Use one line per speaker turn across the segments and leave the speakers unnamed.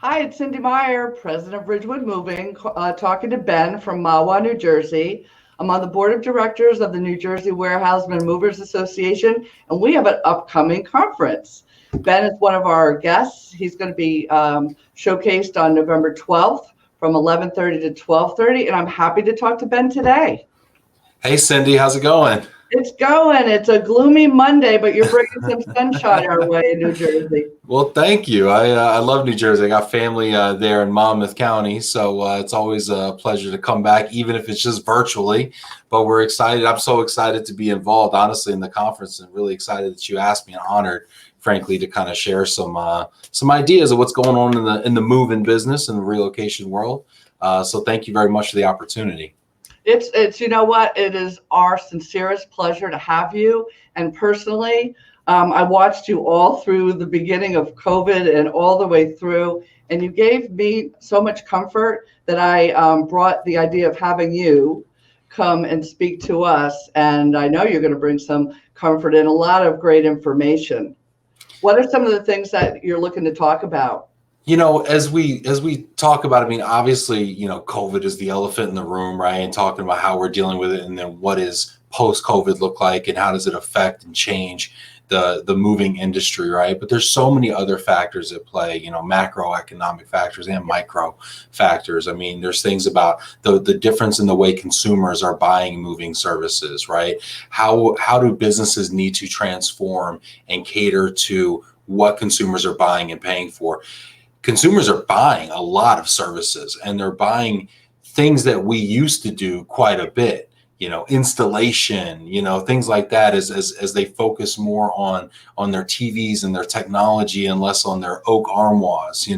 Hi, it's Cindy Meyer, president of Ridgewood Moving, talking to Ben from Mahwah, New Jersey. I'm on the board of directors of the New Jersey Warehousemen and Movers Association, and we have an upcoming conference. Ben is one of our guests. He's going to be showcased on November 12th from 11:30 to 12:30, and I'm happy to talk to Ben today.
Hey, Cindy, how's it going?
It's going. It's a gloomy Monday, but you're bringing some sunshine our way in New Jersey.
Well, thank you. I love New Jersey. I got family there in Monmouth County, so it's always a pleasure to come back, even if it's just virtually. But we're excited. I'm so excited to be involved, honestly, in the conference, and really excited that you asked me, and honored, frankly, to kind of share some ideas of what's going on in the move-in business and the relocation world. So thank you very much for the opportunity.
It's you know what, it is our sincerest pleasure to have you. And personally, I watched you all through the beginning of COVID and all the way through, and you gave me so much comfort that I brought the idea of having you come and speak to us. And I know you're going to bring some comfort and a lot of great information. What are some of the things that you're looking to talk about?
You know, as we talk about, I mean, obviously, COVID is the elephant in the room, right? And talking about how we're dealing with it, and then what is post-COVID look like, and how does it affect and change the moving industry, right? But there's so many other factors at play, macroeconomic factors and micro factors. I mean, there's things about the difference in the way consumers are buying moving services, right? How do businesses need to transform and cater to what consumers are buying and paying for? Consumers are buying a lot of services, and they're buying things that we used to do quite a bit, installation, things like that, as they focus more on their TVs and their technology and less on their oak armoires,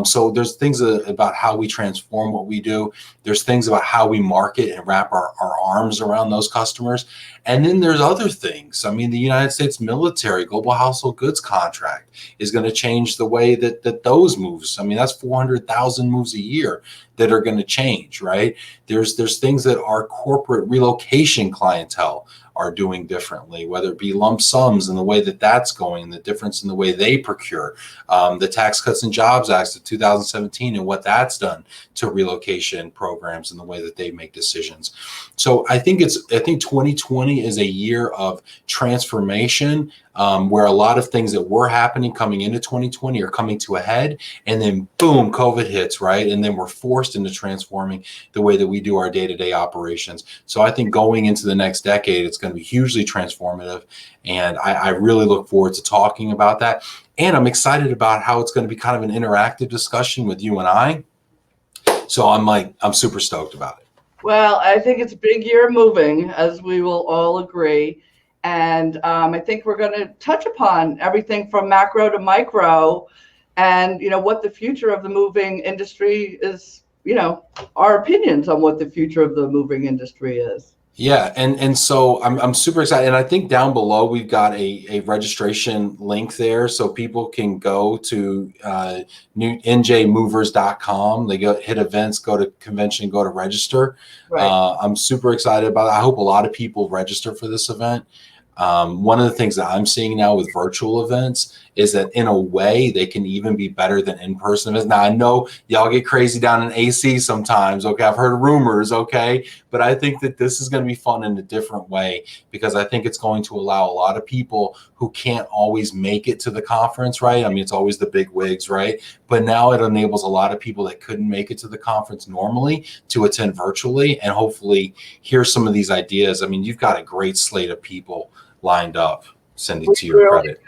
So there's things about how we transform what we do. There's things about how we market and wrap our arms around those customers. And then there's other things. I mean, the United States military global household goods contract is going to change the way that those moves. I mean, that's 400,000 moves a year that are going to change, right? There's things that our corporate relocation clientele are doing differently, whether it be lump sums and the way that that's going, the difference in the way they procure, the Tax Cuts and Jobs Act of 2017 and what that's done to relocation programs and the way that they make decisions. So I think 2020 is a year of transformation, where a lot of things that were happening coming into 2020 are coming to a head, and then boom, COVID hits, right? And then we're forced into transforming the way that we do our day-to-day operations. So I think going into the next decade, it's going to be hugely transformative. And I really look forward to talking about that. And I'm excited about how it's going to be kind of an interactive discussion with you and I. So I'm super stoked about it.
Well, I think it's a big year moving, as we will all agree. And I think we're going to touch upon everything from macro to micro, and what the future of the moving industry is, our opinions on what the future of the moving industry is.
Yeah, and so I'm super excited, and I think down below we've got a registration link there, so people can go to NJMovers.com. They hit events, go to convention, go to register. Right. I'm super excited about it. I hope a lot of people register for this event. One of the things that I'm seeing now with virtual events is that in a way they can even be better than in-person events. Now I know y'all get crazy down in AC sometimes, okay? I've heard rumors, okay? But I think that this is going to be fun in a different way, because I think it's going to allow a lot of people who can't always make it to the conference, right? I mean, it's always the big wigs, right? But now it enables a lot of people that couldn't make it to the conference normally to attend virtually and hopefully hear some of these ideas. I mean, you've got a great slate of people lined up, Cindy, to your credit.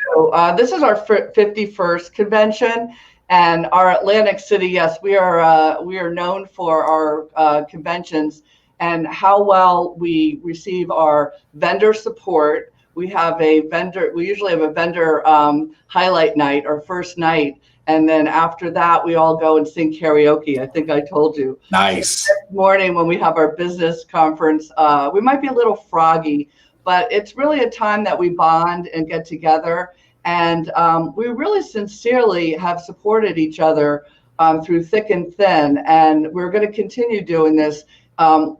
This is our 51st convention, and our Atlantic City, yes, we are known for our conventions and how well we receive our vendor support. We usually have a vendor highlight night, our first night, and then after that we all go and sing karaoke. I think I told you.
Nice.
Next morning when we have our business conference, we might be a little froggy, but it's really a time that we bond and get together. And we really sincerely have supported each other through thick and thin. And we're going to continue doing this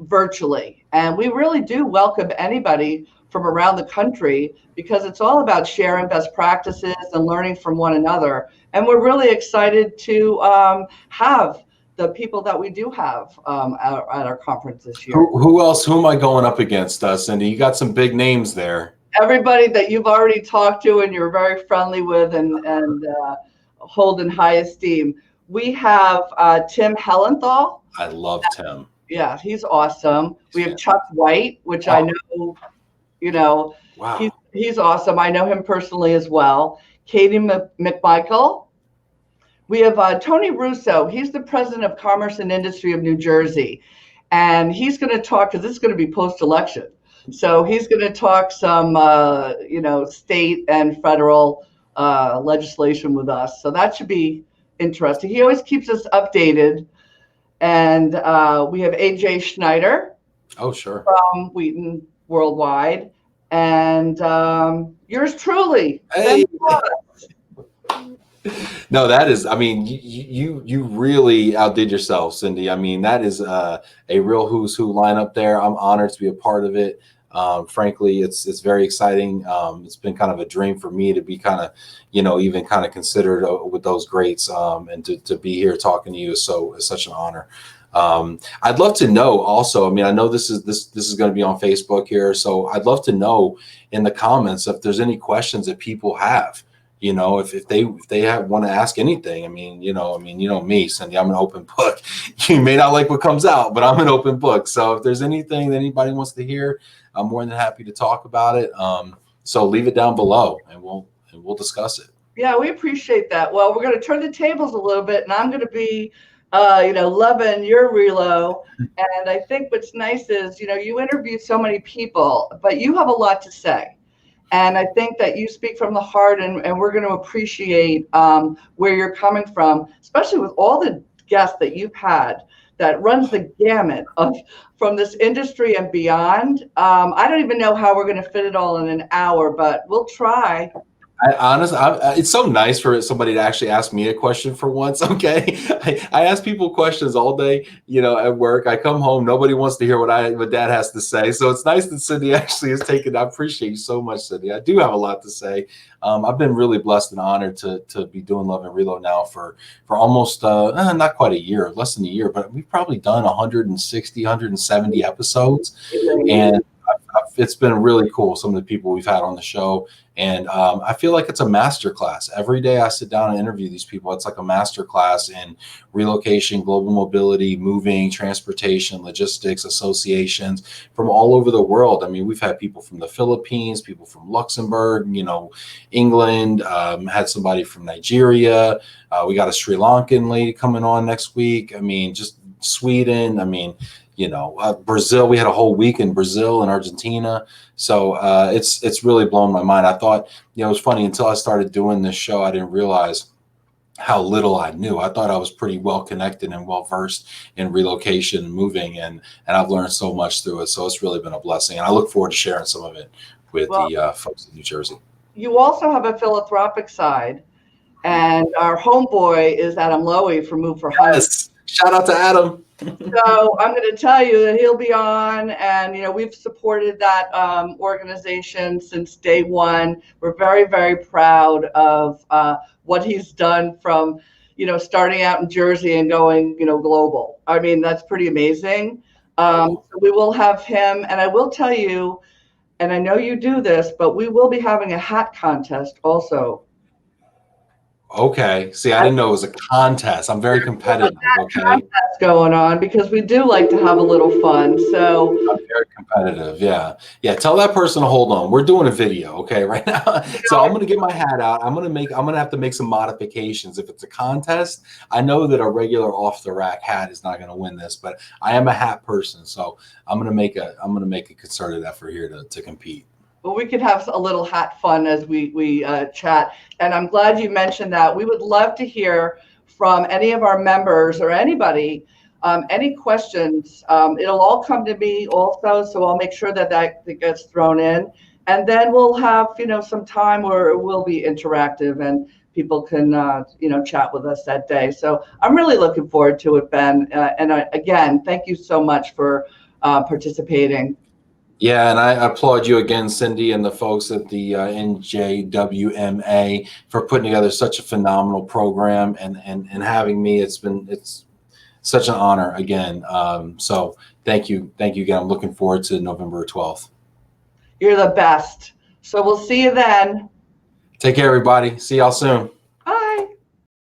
virtually. And we really do welcome anybody from around the country, because it's all about sharing best practices and learning from one another. And we're really excited to have the people that we do have at our conference this year.
Who else? Who am I going up against, Cindy? You got some big names there.
Everybody that you've already talked to and you're very friendly with and hold in high esteem. We have Tim Hellenthal.
I love Tim.
Yeah, he's awesome. We have Chuck White, which I know,
wow.
he's awesome. I know him personally as well. Katie McMichael. We have Tony Russo. He's the president of Commerce and Industry of New Jersey. And he's going to talk, because this is going to be post-election. So he's going to talk some, state and federal legislation with us. So that should be interesting. He always keeps us updated. And we have AJ Schneider.
Oh, sure.
From Wheaton Worldwide. And yours truly.
Hey. No, that is, I mean, you really outdid yourself, Cindy. I mean, that is a real who's who lineup there. I'm honored to be a part of it. Frankly, it's very exciting. It's been kind of a dream for me to be kind of, even kind of considered with those greats, and to be here talking to you is such an honor. I'd love to know also, I mean, I know this is going to be on Facebook here, so I'd love to know in the comments if there's any questions that people have. If they want to ask anything, I mean, me, Cindy, I'm an open book. You may not like what comes out, but I'm an open book. So if there's anything that anybody wants to hear, I'm more than happy to talk about it. So leave it down below and we'll discuss it.
Yeah, we appreciate that. Well, we're going to turn the tables a little bit, and I'm going to be, loving your relo. And I think what's nice is, you interview so many people, but you have a lot to say. And I think that you speak from the heart, and we're going to appreciate where you're coming from, especially with all the guests that you've had that runs the gamut from this industry and beyond. I don't even know how we're going to fit it all in an hour, but we'll try.
It's so nice for somebody to actually ask me a question for once. Okay, I ask people questions all day, at work. I come home, nobody wants to hear what Dad has to say. So it's nice that Cindy actually has taken. I appreciate you so much, Cindy. I do have a lot to say. I've been really blessed and honored to be doing Love and Reload now for almost not quite a year, less than a year, but we've probably done 160, 170 episodes, and it's been really cool. Some of the people we've had on the show. And I feel like it's a master class. Every day I sit down and interview these people. It's like a master class in relocation, global mobility, moving, transportation, logistics, associations from all over the world. I mean, we've had people from the Philippines, people from Luxembourg, England, had somebody from Nigeria. We got a Sri Lankan lady coming on next week. I mean, just Sweden. I mean, Brazil. We had a whole week in Brazil and Argentina. So it's really blown my mind. I thought, it was funny until I started doing this show. I didn't realize how little I knew. I thought I was pretty well connected and well versed in relocation and moving, and I've learned so much through it. So it's really been a blessing, and I look forward to sharing some of it with the folks in New Jersey. You
also have a philanthropic side, and our homeboy is Adam Lowy from Move for Hire.
Yes, shout out to Adam.
So I'm going to tell you that he'll be on, and we've supported that organization since day one. We're very, very proud of what he's done from starting out in Jersey and going global. I mean, that's pretty amazing. So we will have him, and I will tell you, and I know you do this, but we will be having a hat contest also.
Okay. See, I didn't know it was a contest. I'm very competitive. Okay.
Contest going on because we do like to have a little fun. So
I'm very competitive. Yeah. Yeah. Tell that person to hold on. We're doing a video. Okay. Right now. So I'm going to get my hat out. I'm going to have to make some modifications. If it's a contest, I know that a regular off the rack hat is not going to win this, but I am a hat person. So I'm going to make a concerted effort here to compete.
Well, we could have a little hat fun as we chat. And I'm glad you mentioned that. We would love to hear from any of our members or anybody, any questions. It'll all come to me also, so I'll make sure that gets thrown in. And then we'll have, some time where it will be interactive and people can, chat with us that day. So I'm really looking forward to it, Ben. And again, thank you so much for participating.
Yeah, and I applaud you again, Cindy, and the folks at the NJWMA for putting together such a phenomenal program and having me. It's such an honor again. So thank you again. I'm looking forward to November 12th.
You're the best. So we'll see you then.
Take care, everybody. See y'all soon.